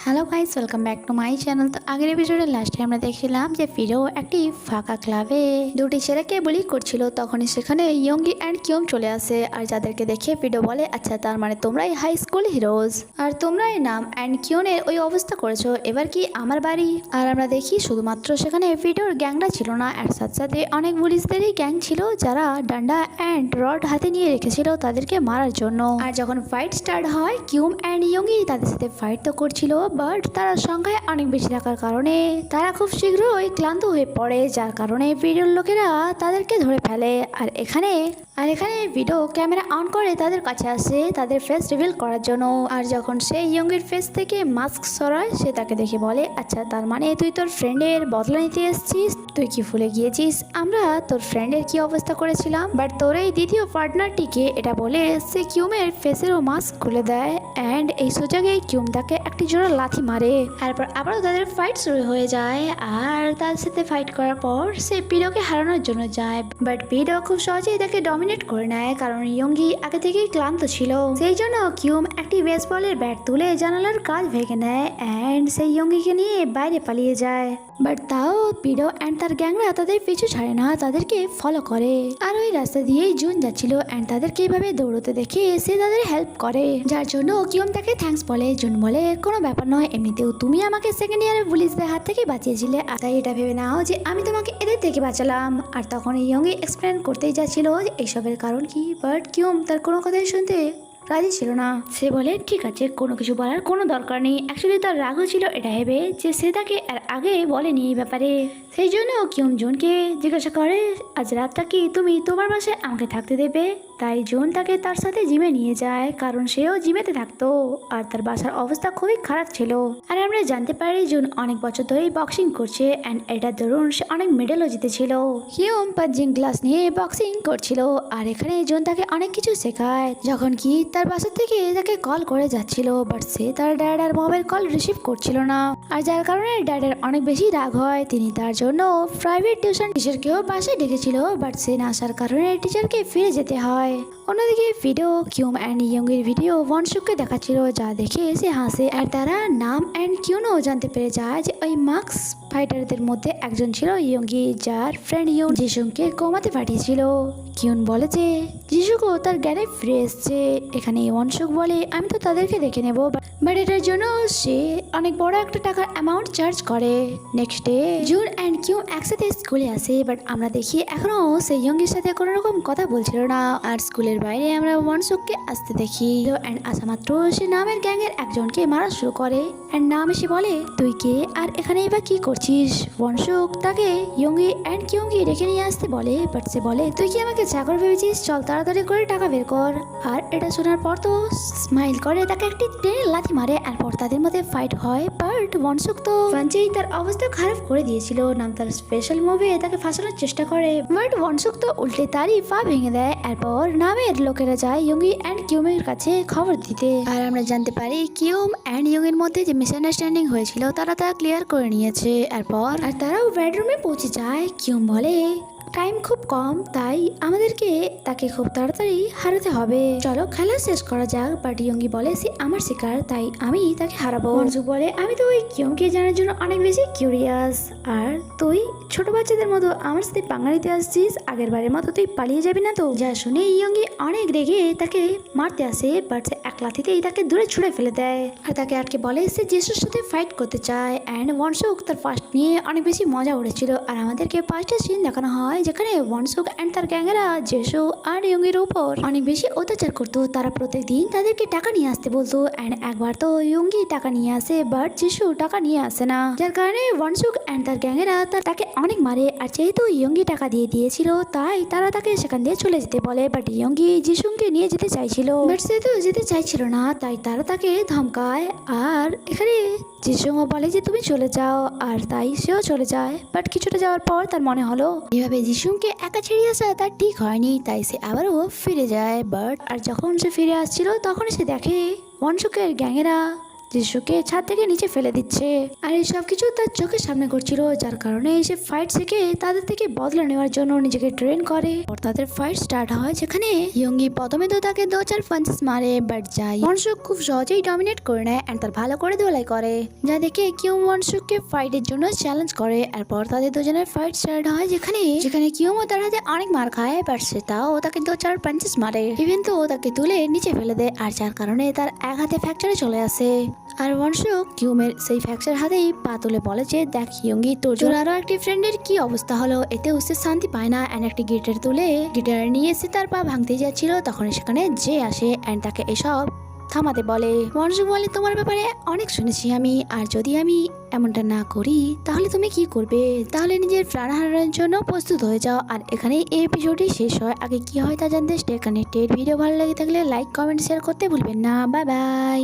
Hello guys, welcome back to my channel. তো আগের এপিসোডে লাস্টে আমরা দেখছিলাম যে ফিরো একটি ফাঁকা ক্লাবে দুটি ছেলেকে বুলি করছিল। তখনই সেখানে ইয়ঙ্গি অ্যান্ড কিয়ম চলে আসে, আর যাদেরকে দেখে ফিরো বলে, আচ্ছা তার মানে তোমরাই হাই স্কুল হিরোজ, আর তোমরাই নাম অ্যান্ড কিয়নের ওই অবস্থা করেছো, এবার কি আমার বাড়ি। আর আমরা দেখি শুধুমাত্র সেখানে ফিরোর গ্যাংটা ছিল না, আর সাথে সাথে অনেক পুলিশদেরই গ্যাং ছিল যারা ডান্ডা অ্যান্ড রড হাতে নিয়ে রেখেছিল তাদেরকে মারার জন্য। আর যখন ফাইট স্টার্ট হয়, কিয়ম অ্যান্ড ইয়ঙ্গি তাদের সাথে ফাইট তো করছিল, বাট তারা সংখ্যায় অনেক বেশি থাকার কারণে তারা খুব শীঘ্রই ক্লান্ত হয়ে পড়ে, যার কারণে ভিডিওর লোকেরা তাদেরকে ধরে ফেলে। আর এখানে ভিডিও ক্যামেরা অন করে তাদের কাছে আসে তাদের ফেস রিভিল করার জন্য। আর যখন সে ইয়ঙ্গের ফেস থেকে মাস্ক সরায়, সে তাকে দেখে বলে, আচ্ছা তার মানে তুই তোর ফ্রেন্ডের বদলা নিতে এসেছিস, তুই কি ভুলে গিয়েছিস আমরা তোর ফ্রেন্ডের কি অবস্থা করেছিলাম। বাট তোর এই দ্বিতীয় পার্টনারটিকে এটা বলে সে কিউমের ফেসেরও মাস্ক খুলে দেয়, অ্যান্ড এই সুযোগে কিউম তাকে একটি জোড়া লাথি মারে। তারপর আবারও তাদের ফাইট শুরু হয়ে যায়, আর তার সাথে ফাইট করার পর সে পিডোকে হারানোর জন্য যায়, বাট পিডো খুব সহজেই তাকে ডমিনেট করে নেয়, কারণ ইয়ঙ্গি আগে থেকেই ক্লান্ত ছিল। সেই জন্য কিউম একটি বেসবলের ব্যাট তুলে জানালার কাঁচ ভেঙে নেয়, অ্যান্ড সেই ইয়ঙ্গিকে নিয়ে বাইরে পালিয়ে যায়। বাট তাও পিডো অ্যান্ড তার গ্যাংরা তাদের পিছু ছাড়ে না, তাদেরকে ফলো করে। আর ওই রাস্তা দিয়েই জুন যাচ্ছিল, অ্যান্ড তাদেরকে এইভাবে দৌড়তে দেখে সে তাদের হেল্প করে, যার জন্য কিউম তাকে থ্যাঙ্কস বলে। জুন বলে, কোনো ব্যাপার নয়, এমনিতেও তুমি আমাকে সেকেন্ড ইয়ারের পুলিশদের হাত থেকে বাঁচিয়েছিলে, তাই এটা ভেবে নাও যে আমি তোমাকে এদের থেকে বাঁচালাম। আর তখন ইয়ঙ্গি এক্সপ্লেন করতেই যাচ্ছিল যে এইসবের কারণ কি, বাট কিউম তার কোনো কথাই শুনতে রাজি ছিল না। সে বলে, ঠিক আছে, কোনো কিছু বলার কোনো দরকার নেই। অ্যাকচুয়ালি তার রাগও ছিল এটা ভেবে যে সে তাকে আর আগে বলেনি এই ব্যাপারে। সেই জন্য কিউম জুনকে জিজ্ঞাসা করে, আজ রাতটা কি তুমি তোমার বাসায় আমাকে থাকতে দেবে। তাই জুন তাকে তার সাথে জিমে নিয়ে যায়, কারণ সেও জিমেতে থাকতো, আর তার বাসার অবস্থা খুবই খারাপ ছিল। আর আমরা জানতে পারি জুন অনেক বছর ধরেই বক্সিং করছে, অ্যান্ড এটার দরুন সে অনেক মেডেলও জিতেছিল। কিউম পাঞ্চিং ক্লাস নিয়ে বক্সিং করছিল, আর এখানে জুন তাকে অনেক কিছু শেখায়। যখন কি তার বাসা থেকে তাকে কল করে যাচ্ছিল, বাট সে তার ড্যাড আর মমের কল রিসিভ করছিল না, আর যার কারণে ড্যাডের অনেক বেশি রাগ হয়। তিনি তার জন্য প্রাইভেট টিউশন টিচারকেও বাসায় ডেকেছিল, বাট সে না আসার কারণে টিচারকে ফিরে যেতে হয়। অন্যদিকে ভিডিও কিউম অ্যান্ড ইয়ঙ্গের ভিডিও ওয়ানসুককে দেখাচ্ছিল, যা দেখে সে হাসে, আর তারা নাম অ্যান্ড কিউনও জানতে পেরে যায় যে ওই মার্কস ফাইটারদের মধ্যে একজন ছিল ইয়ঙ্গি, যার ফ্রেন্ড ইয়ং জিসুংকে কোমাতে পাঠিয়েছিল। কিউন বলে যে জিসুকও তার জ্ঞানে ফিরে এসছে। এখানে ওয়ানসুক বলে, আমি তো তাদেরকে দেখে নেব, বাট এটার জন্য সে অনেক বড় একটা টাকার অ্যামাউন্ট চার্জ করে। নেক্সট ডে জুন অ্যান্ড কিউম একসাথে স্কুলে আসে, বাট আমরা দেখি এখনো সে ইয়ঙ্গের সাথে কোনো রকম কথা বলছিল না। আর স্কুলের বাইরে আমরা ওয়ানসুককে আসতে দেখি, অ্যান্ড আসা মাত্র সে নামের গ্যাংয়ের একজনকে মারা শুরু করে। অ্যান্ড নাম এসে বলে, তুই কে আর এখানে এবার কি করছিস। ওয়ানসুক তাকে ইয়ঙ্গি অ্যান্ড কিউমকে ডেকে নিয়ে আসতে বলে, বাট সে বলে, তুই কি আমাকে চাকর ভেবেছিস, চল তাড়াতাড়ি করে টাকা বের কর। আর এটা শোনার পর তো স্মাইল করে তাকে একটি ট্রেনের লাথি মারে, আর পর তাদের মধ্যে ফাইট হয়। বাট ওয়ানসুক তো ফাঞ্চেই তার অবস্থা খারাপ করে দিয়েছিল, নাম তার স্পেশাল মুভি তাকে ফাঁসানোর চেষ্টা করে, বাট ওয়ানসুক তো উল্টে তারই পা ভেঙে দেয়। এরপর নামের লোকেরা যায় ইয়ঙ্গি অ্যান্ড কিউমের কাছে খবর দিতে, আর আমরা জানতে পারি কিউম অ্যান্ড ইয়ংয়ের মধ্যে যে মিসআন্ডারস্ট্যান্ডিং হয়েছিল তারা তা ক্লিয়ার করে নিয়েছে। এরপর আর তারাও বেডরুমে পৌঁছে যায়। কিউম বলে, টাইম খুব কম, তাই আমাদেরকে তাকে খুব তাড়াতাড়ি হারাতে হবে, চলো খেলা শেষ করা যাক। বাট ইয়ঙ্গি বলে, সে আমার শিকার, তাই আমি তাকে হারাবো। মনসুক বলে, আমি তো ওই কিউমকে জানার জন্য অনেক বেশি কিউরিয়াস, আর তুই ছোট বাচ্চাদের মতো আমার সাথে পাঙ্গা নিতে আসছিস, আগের বারের মতো তুই পালিয়ে যাবি না তো। যা শুনে ইয়ঙ্গি অনেক রেগে তাকে মারতে আসে, বাট সে এক লাথিতেই তাকে দূরে ছুঁড়ে ফেলে দেয়, আর তাকে আটকে বলে সে জেসুর সাথে ফাইট করতে চায়। অ্যান্ড ওয়ানসুক তার ফার্স্ট নিয়ে অনেক বেশি মজা উঠেছিল, আর আমাদেরকে পাঁচটা সিন দেখানো হয় যেখানে ওয়ানসুক অ্যান্ড তার গ্যাংয়েরা জেসু আর ইয়ঙ্গের উপর অনেক বেশি অত্যাচার করতো। তারা প্রত্যেকদিন তাদেরকে টাকা নিয়ে আসতে বলতো, অ্যান্ড একবার তো ইয়ঙ্গি টাকা নিয়ে আসে, বাট জেসু টাকা নিয়ে আসে না, যার কারণে ওয়ানসুক অ্যান্ড তার গ্যাংয়েরা তাকে অনেক মারে। আর যেহেতু ইয়ঙ্গি টাকা দিয়ে দিয়েছিল, তাই তারা তাকে সেখান দিয়ে চলে যেতে বলে, বাট ইয়ঙ্গি জিসুংকে নিয়ে যেতে চাইছিল, বাট সে তো যেতে চাইছিল না, তাই তারা তাকে ধমকায়। আর এখানে জিসুংও বলে যে তুমি চলে যাও, আর তাই সেও চলে যায়। বাট কিছুটা যাওয়ার পর তার মনে হলো এভাবে জিসুংকে একা ছেড়ে আসা তার ঠিক হয়নি, তাই সে আবারও ফিরে যায়। বাট আর যখন সে ফিরে আসছিল তখন সে দেখে ওয়ানসুকের গ্যাংয়েরা যিশুকে ছাদ থেকে নিচে ফেলে দিচ্ছে। আর এই সব কিছু তার চোখের সামনে ঘটছিল, যার কারণে সে ফাইট শিখে তাদের থেকে বদলা নেওয়ার জন্য নিজেকে ট্রেন করে। আর তাদের ফাইট স্টার্ট হয়, যেখানে ইয়ঙ্গি প্রথমে তো তাকে 2-4 পাঞ্চেস মারে, বাট যাই ওয়ানসুক খুব সহজেই ডমিনেট করে নেয় এন্ড তার ভালো করে ধোলাই করে, যা দেখে কিউম ওয়ানসুককে ফাইটের জন্য চ্যালেঞ্জ করে। এরপর তাদের দুজনের ফাইট স্টার্ট হয়, যেখানে কিউমও তার হাতে অনেক মার খায়, বাট সে তাও তাকে 2-4 পাঞ্চেস মারে, ইভেন তো তাকে তুলে নিচে ফেলে দেয়, আর যার কারণে তার এক হাতে ফ্র্যাকচারে চলে আসে। আর ওয়ানসুক কিউমের সেই ফ্র্যাকচার হাতেই পা তুলে বলে যে, দেখ ইয়ঙ্গি, তোর আরো একটি ফ্রেন্ডের কি অবস্থা হলো, এতে সে শান্তি পায় না। এন্ড একটি গিটার নিয়ে এসে তার পা ভাঙতে যাচ্ছিল, তখন সেখানে যে আসে এন্ড তাকে এসব থামাতে বলে। ওয়ানসুক বলে, তোমার ব্যাপারে অনেক শুনেছি আমি, আর যদি আমি এমনটা না করি তাহলে তুমি কি করবে? তাহলে নিজের প্রাণ হারানোর জন্য প্রস্তুত হয়ে যাও। আর এখানে এই এপিসোডটি শেষ হয়। আগে কি হয় তা জানতে স্টে কানেক্টেড। ভিডিও ভালো লেগে থাকলে লাইক, কমেন্ট, শেয়ার করতে ভুলবেন না। Bye bye.